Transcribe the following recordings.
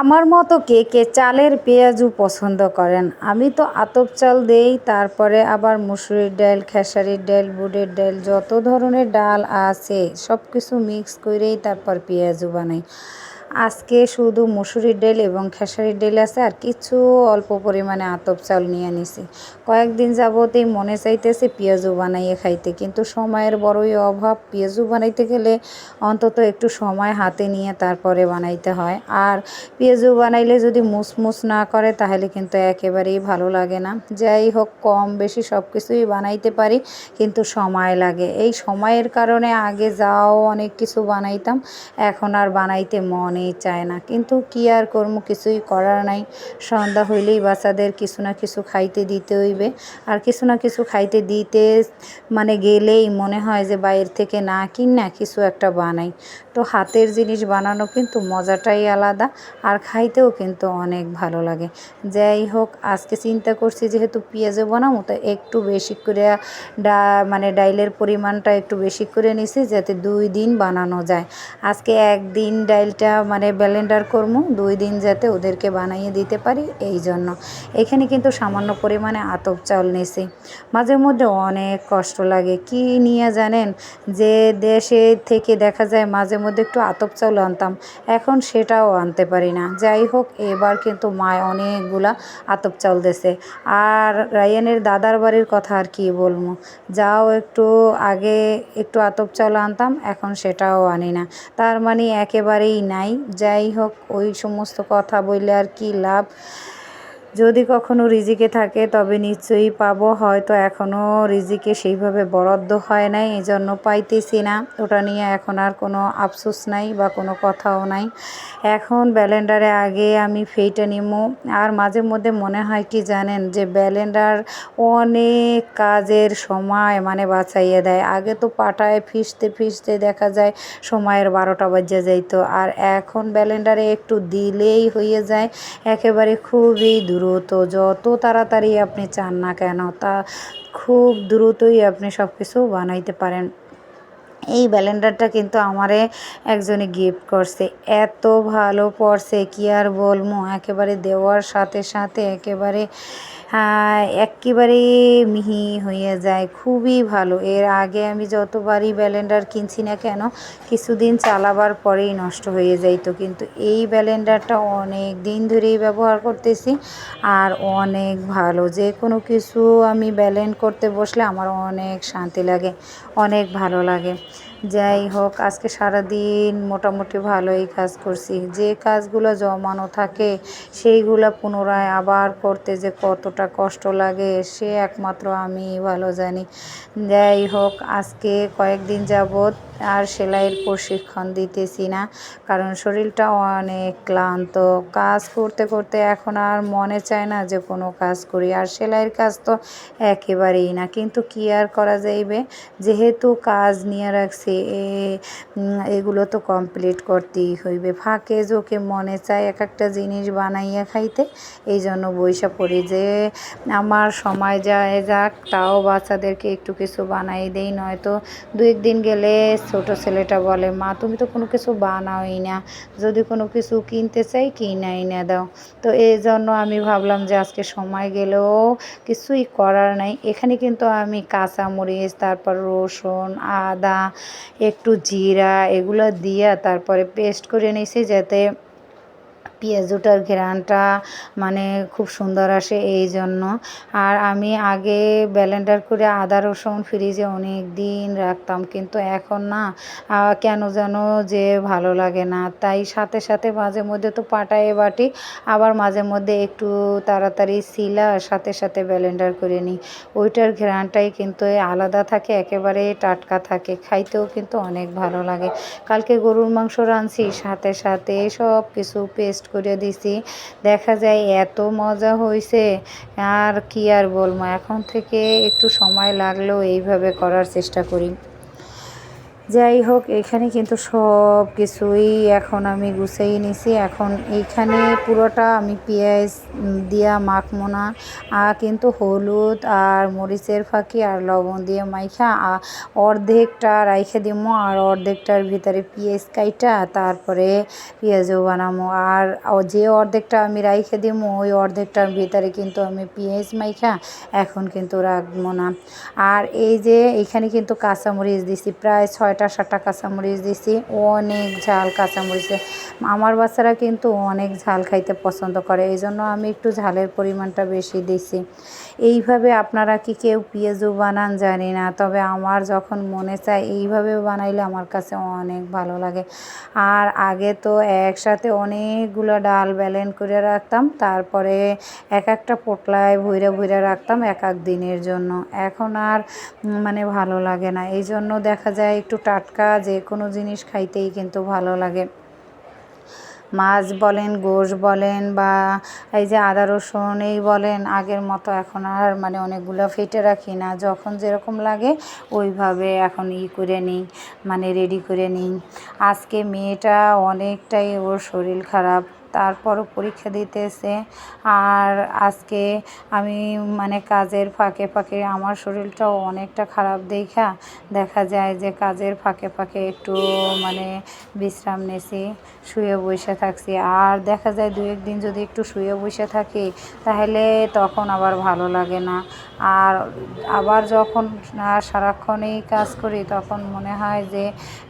আমার মতো কে কে চালের পেঁয়াজু পছন্দ করেন? আমি তো আতপ চাল দেই, তারপরে আবার মুসুরির ডাল, খেসারির ডাল, বুটের ডাল, যত ধরনের ডাল আছে সব কিছু মিক্স করেই তারপর পেঁয়াজু বানাই। আজকে শুধু মুসুরির ডাল এবং খেসারির ডাল আছে, আর কিছু অল্প পরিমাণে আতপ চাল নিয়ে নিছি। কয়েকদিন যাবতেই মনে চাইতেছে পেঁয়াজু বানাইয়ে খাইতে, কিন্তু সময়ের বড়ই অভাব। পেঁয়াজু বানাইতে গেলে অন্তত একটু সময় হাতে নিয়ে তারপরে বানাইতে হয়। আর পেঁয়াজু বানাইলে যদি মুসমুস না করে তাহলে কিন্তু একেবারেই ভালো লাগে না। যাই হোক, কম বেশি সব কিছুই বানাইতে পারি, কিন্তু সময় লাগে। এই সময়ের কারণে আগে যাও অনেক কিছু বানাইতাম, এখন আর বানাইতে মনেই চায় না। কিন্তু কি আর করবো, কিছুই করার নাই। সন্ধ্যা হইলেই বাচ্চাদের কিছু না কিছু খাইতে দিতে হইবে, আর কিছু না কিছু খাইতে দিতে গেলেই মনে হয় যে বাইরে থেকে না কিনা কিছু একটা বানাই। তো হাতের জিনিস বানানো কিন্তু মজাটাই আলাদা, আর খাইতেও কিন্তু অনেক ভালো লাগে। যাই হোক, আজকে চিন্তা করছি যেহেতু পেঁয়াজও বানাবো, তো একটু বেশি করে ডাইলের পরিমাণটা একটু বেশি করে নিছি, যাতে 2 দিন বানানো যায়। আজকে একদিন ডাইলটা ব্লেন্ডার করবো, 2 দিন যাতে ওদেরকে বানাইয়ে দিতে পারি, এই জন্য। এখানে কিন্তু সামান্য পরিমাণে আতপ চাল নিছি। মাঝে মধ্যে অনেক কষ্ট লাগে, কি নিয়ে জানেন, যে দেশে থেকে দেখা যায় মাঝে মধ্যে একটু আতপ চাল আনতাম, এখন সেটাও আনতে পারি না। যাই হোক, এবার কিন্তু মায় অনেকগুলা আতপ চাল দিছে। আর রায়ানের দাদার বাড়ির কথা আর কি বলবো, যাও একটু আগে একটু আতপ চাল আনতাম, এখন সেটাও আনি না, তার মানে একেবারেই নাই। যাই হোক, ওই সমস্ত কথা বললে আর কি লাভ। যদি কখনো রিজিকে থাকে তবে নিশ্চয়ই পাবো, হয়তো এখনও রিজিকে সেইভাবে বরাদ্দ হয় নাই, এজন্য পাইতেছি না। ওটা নিয়ে এখন আর কোনো আফসোস নাই বা কোনো কথাও নাই। এখন ব্লেন্ডারে আগে আমি ফেইটা নিমু। আর মাঝে মধ্যে মনে হয় কি জানেন, যে ব্লেন্ডার অনেক কাজের সময় বাঁচাইয়ে দেয়। আগে তো পাটায় ফিসতে দেখা যায় সময়ের 12টা বাজে যাইতো, আর এখন ব্লেন্ডারে একটু দিলেই হয়ে যায় একেবারে খুবই দ্রুত। যত তাড়াতাড়ি আপনি চান না কেন, তা খুব দ্রুতই আপনি সব কিছু বানাইতে পারেন। এই ব্লেন্ডারটা কিন্তু আমারে একজনে গিফট করছে, এত ভালো পড়ছে কি আর বলবো, একেবারে দেওয়ার সাথে সাথে একেবারে মিহি হয়ে যায়, খুবই ভালো। এর আগে আমি যতবারই ব্লেন্ডার কিনছি না কেন, কিছুদিন চালাবার পরেই নষ্ট হয়ে যাইতো, কিন্তু এই ব্লেন্ডারটা অনেক দিন ধরেই ব্যবহার করতেছি, আর অনেক ভালো। যে কোনো কিছু আমি ব্লেন্ড করতে বসলে আমার অনেক শান্তি লাগে, অনেক ভালো লাগে। যাই হোক, আজকে সারাদিন মোটামুটি ভালোই কাজ করছি। যে কাজগুলো জমানো থাকে সেইগুলো পুনরায় আবার করতে যে কতটা কষ্ট লাগে সে একমাত্র আমিই ভালো জানি। যাই হোক, আজকে কয়েকদিন যাবৎ আর সেলাইয়ের প্রশিক্ষণ দিতেছি না, কারণ শরীরটা অনেক ক্লান্ত। কাজ করতে করতে এখন আর মনে চায় না যে কোনো কাজ করি, আর সেলাইয়ের কাজ তো একেবারেই না। কিন্তু কি আর করা যাইবে, যেহেতু কাজ নিয়ে রাখছি, এগুলো তো কমপ্লিট করতেই হইবে। ফাঁকে ঝোঁকে মনে চায় এক একটা জিনিস বানাইয়া খাইতে, এই জন্য বইসা পড়ি যে আমার সময় যায় যাক, তাও বাচ্চাদেরকে একটু কিছু বানাই দেই। নয়তো 2-1 দিন গেলে ছোট ছেলেটা বলে, মা তুমি তো কোনো কিছু বানাওই না, যদি কোনো কিছু কিনতে চাই কিনে এনে দাও। তো এই জন্য আমি ভাবলাম যে আজকে সময় গেলেও কিছুই করার নাই। এখানে কিন্তু আমি কাঁচামরিচ, তারপর রসুন, আদা, একটু জিরা এগুলো দিয়া তারপরে পেস্ট করে নিয়েছি, যাতে পেঁয়াজটার ঘ্রাণটা খুব সুন্দর আসে, এই জন্য। আর আমি আগে ব্লেন্ডার করে আদা রসুন ফ্রিজে অনেক দিন রাখতাম, কিন্তু এখন না কেন যেন যে ভালো লাগে না, তাই সাথে সাথে মাঝে মধ্যে তো পাটায় বাটি, আবার মাঝে মধ্যে একটু তাড়াতাড়ি শিলা সাথে সাথে ব্লেন্ডার করে নিই। ওইটার ঘ্রাণটাই কিন্তু আলাদা থাকে, একেবারে টাটকা থাকে, খাইতেও কিন্তু অনেক ভালো লাগে। কালকে গরুর মাংস রাঁধছি, সাথে সাথে সব কিছু পেস্ট করে দিছি, দেখা যায় এত মজা হয়েছে, আর কি আর বলবো। এখন থেকে একটু সময় লাগলেও এইভাবে করার চেষ্টা করি। যাই হোক, এখানে কিন্তু সব কিছুই এখন আমি গুছিয়ে নিছি। এখন এইখানে পুরোটা আমি পেঁয়াজ দিয়া মাখবো না, কিন্তু হলুদ আর মরিচের ফাঁকি আর লবণ দিয়ে মাইখা অর্ধেকটা রাইখে দিমো, আর অর্ধেকটার ভিতরে পেঁয়াজ কাইটা তারপরে পেঁয়াজও বানামো। আর যে অর্ধেকটা আমি রাইখে দিমো ওই অর্ধেকটার ভিতরে কিন্তু আমি পেঁয়াজ মাইখা এখন কিন্তু রাখবো না। আর এই যে এখানে কিন্তু কাঁচামরিচ দিছি, প্রায় 6টা 7টা কাঁচামরিচ দিছি, অনেক ঝাল কাঁচামরিচে। আমার বাচ্চারা কিন্তু অনেক ঝাল খাইতে পছন্দ করে, এই জন্য আমি একটু ঝালের পরিমাণটা বেশি দিছি। এইভাবে আপনারা কি কেউ পেঁয়াজু বানান জানি না, তবে আমার যখন মনে চায় এইভাবে বানাইলে আমার কাছে অনেক ভালো লাগে। আর আগে তো একসাথে অনেকগুলো ডাল ব্যালেন্ড করে রাখতাম, তারপরে এক একটা পোটলায় ভইরা ভইরা রাখতাম এক এক দিনের জন্য। এখন আর মানে ভালো লাগে না, এই জন্য দেখা যায় একটু টাটকা যে কোনো জিনিস খাইতেই কিন্তু ভালো লাগে। মাছ বলেন, গোশ বলেন, বা এই যে আদা রসুন এই বলেন, আগের মতো এখন আর মানে অনেকগুলো ফেটে রাখি না, যখন যেরকম লাগে ওইভাবে এখন করে নিই, মানে রেডি করে নিই। আজকে মেয়েটা অনেকটাই ওর শরীর খারাপ, তারপরও পরীক্ষা দিতেছে। আর আজকে আমি মানে কাজের ফাঁকে ফাঁকে আমার শরীরটাও অনেকটা খারাপ দেখা যায় যে কাজের ফাঁকে ফাঁকে একটু মানে বিশ্রাম নিয়েছি, শুয়ে বসে থাকছি। আর দেখা যায় 2-1 দিন যদি একটু শুয়ে বসে থাকি তাহলে তখন আবার ভালো লাগে না। আর আবার যখন সারাক্ষণই কাজ করি তখন মনে হয় যে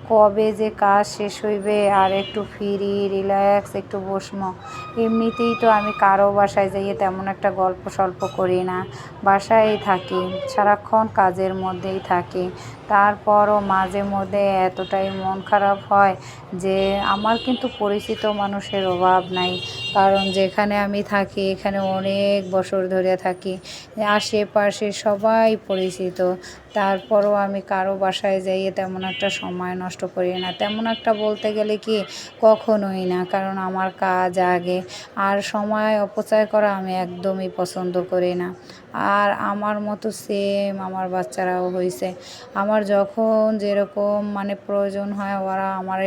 কবে যে কাজ শেষ হইবে আর একটু ফ্রি রিল্যাক্স একটু বসমো। এমনিতেই তো আমি কারো বাসায় যাইয়ে তেমন একটা গল্প সল্প করি না, বাসায় থাকি, সারাক্ষণ কাজের মধ্যেই থাকি। তারপরও মাঝে মধ্যে এতটাই মন খারাপ হয় যে আমার কিন্তু পরিচিত মানুষের অভাব নাই, কারণ যেখানে আমি থাকি এখানে অনেক বছর ধরে থাকি, আশেপাশে সবাই পরিচিত। তারপরও আমি কারো বাসায় যাইয়ে তেমন একটা সময় নষ্ট করি না, তেমন একটা বলতে গেলে কি কখনোই না, কারণ আমার কাজ আগে। আর সময় অপচয় করা আমি একদমই পছন্দ করি না। আর আমার মতো সেম আমার বাচ্চারাও হয়েছে, আমার যখন যেরকম মানে প্রয়োজন হয় ওরা আমার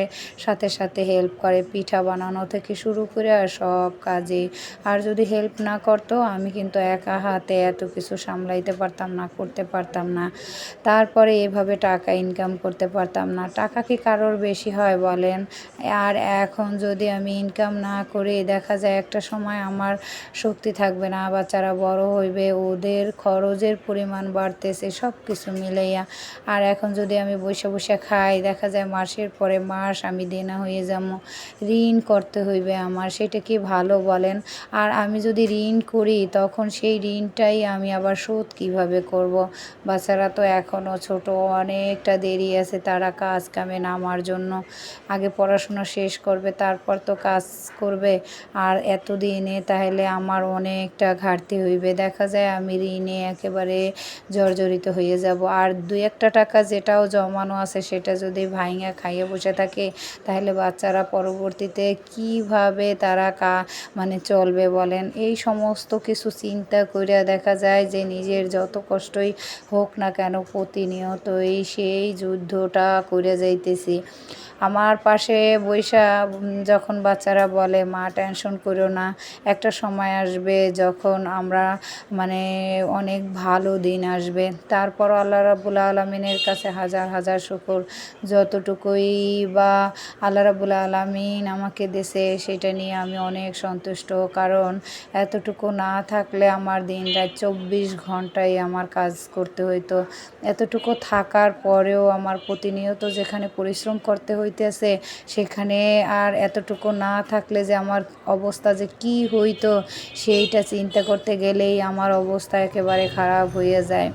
সাথে সাথে হেল্প করে, পিঠা বানানো থেকে শুরু করে আর সব কাজে। আর যদি হেল্প না করতো আমি কিন্তু একা হাতে এত কিছু সামলাইতে পারতাম না, করতে পারতাম না। তারপরে এভাবে টাকা ইনকাম করতে পারতাম না। টাকা কি কারোর বেশি হয় বলেন? আর এখন যদি আমি ইনকাম না করি দেখা যায় একটা সময় আমার শক্তি থাকবে না, বাচ্চারা বড় হইবে, ওদের খরচের পরিমাণ বাড়তেছে সব কিছু মিলাইয়া। আর এখন যদি আমি বসে বসে খাই দেখা যায় মাসের পরে মাস আমি দেনা হয়ে যাবো, ঋণ করতে হইবে আমার, সেটা কি ভালো বলেন? আর আমি যদি ঋণ করি তখন সেই ঋণটাই আমি আবার শোধ কিভাবে করব? বাচ্চারা তো এখনও ছোট, অনেকটা দেরি আছে তারা কাজ কামে নামার জন্য। আগে পড়াশোনা শেষ করবে তারপর তো কাজ করবে। আর এতদিনে তাহলে আমার অনেকটা ঘাটতি হইবে, দেখা যায় আমি ঋণে একেবারে জর্জরিত হয়ে যাব। আর 2-1 টাকা যেটাও জমানো আছে সেটা যদি ভাইঙা খাইয়ে বসে থাকে তাহলে বাচ্চারা পরবর্তীতে কিভাবে তারা মানে চলবে বলেন? এই সমস্ত কিছু চিন্তা করে দেখা যায় যে নিজের যত কষ্টই হোক না কেন প্রতিনিয়তই সেই যুদ্ধটা করে যাইতেছি। আমার পাশে বইসা যখন বাচ্চারা বলে মা টেনশন করো না, একটা সময় আসবে যখন আমরা মানে অনেক ভালো দিন আসবে। তারপরও আল্লাহ রাব্বুল আলামিনের কাছে হাজার হাজার শুকর, যতটুকুই বা আল্লাহ রাব্বুল আলামিন আমাকে দিছে সেটা নিয়ে আমি অনেক সন্তুষ্ট, কারণ এতটুকু না থাকলে আমার দিন রাত 24 ঘন্টাই আমার কাজ করতে হইতো। এতটুকু থাকার পরেও আমার প্রতিনিয়ত যেখানে পরিশ্রম করতে হইতেছে সেখানে আর এতটুকু না থাকলে যে আমার অবস্থা যে কী হইতো সেইটা চিন্তা করতে গেলেই আমার অবস্থা একেবারে খারাপ হয়ে যায়।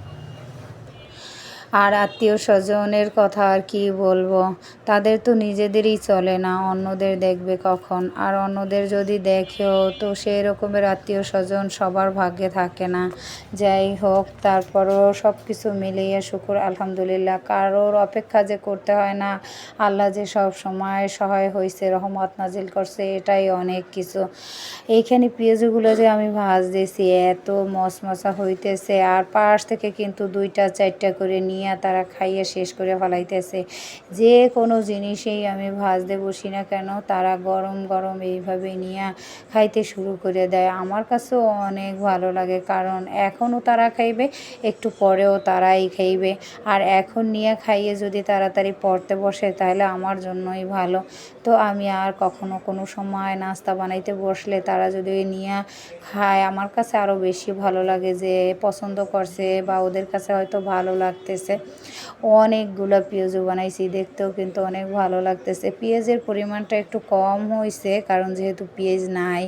আর আত্মীয় স্বজনের কথা আর কি বলবো, তাদের তো নিজেদেরই চলে না, অন্যদের দেখবে কখন? আর অন্যদের যদি দেখেও তো সেই রকমের আত্মীয় স্বজন সবার ভাগ্যে থাকে না। যাই হোক, তারপরও সব কিছু মিলিয়ে শুকুর আলহামদুলিল্লাহ, কারোর অপেক্ষা যে করতে হয় না, আল্লাহ যে সব সময় সহায় হয়েছে, রহমত নাজিল করছে, এটাই অনেক কিছু। এইখানে পেঁয়াজগুলো যে আমি ভাজতেছি এত মশমশা হইতেছে, আর পাশ থেকে কিন্তু 2টা 4টা করে নিয়ে নিয়ে তারা খাইয়ে শেষ করে ফেলাইতেছে। যে কোনো জিনিসেই আমি ভাজতে বসি না কেন তারা গরম গরম এইভাবে নিয়ে খাইতে শুরু করে দেয়। আমার কাছেও অনেক ভালো লাগে, কারণ এখনও তারা খাইবে, একটু পরেও তারাই খাইবে। আর এখন নিয়ে খাইয়ে যদি তাড়াতাড়ি পড়তে বসে তাহলে আমার জন্যই ভালো। তো আমি আর কখনো কোনো সময় নাস্তা বানাইতে বসলে তারা যদি নিয়ে খায় আমার কাছে আরও বেশি ভালো লাগে, যে পছন্দ করছে বা ওদের কাছে হয়তো ভালো লাগতেছে। অনেকগুলো পেঁয়াজু বানাইছি, দেখতেও কিন্তু অনেক ভালো লাগতেছে। পেঁয়াজের পরিমাণটা একটু কম হয়েছে, কারণ যেহেতু পেঁয়াজ নাই।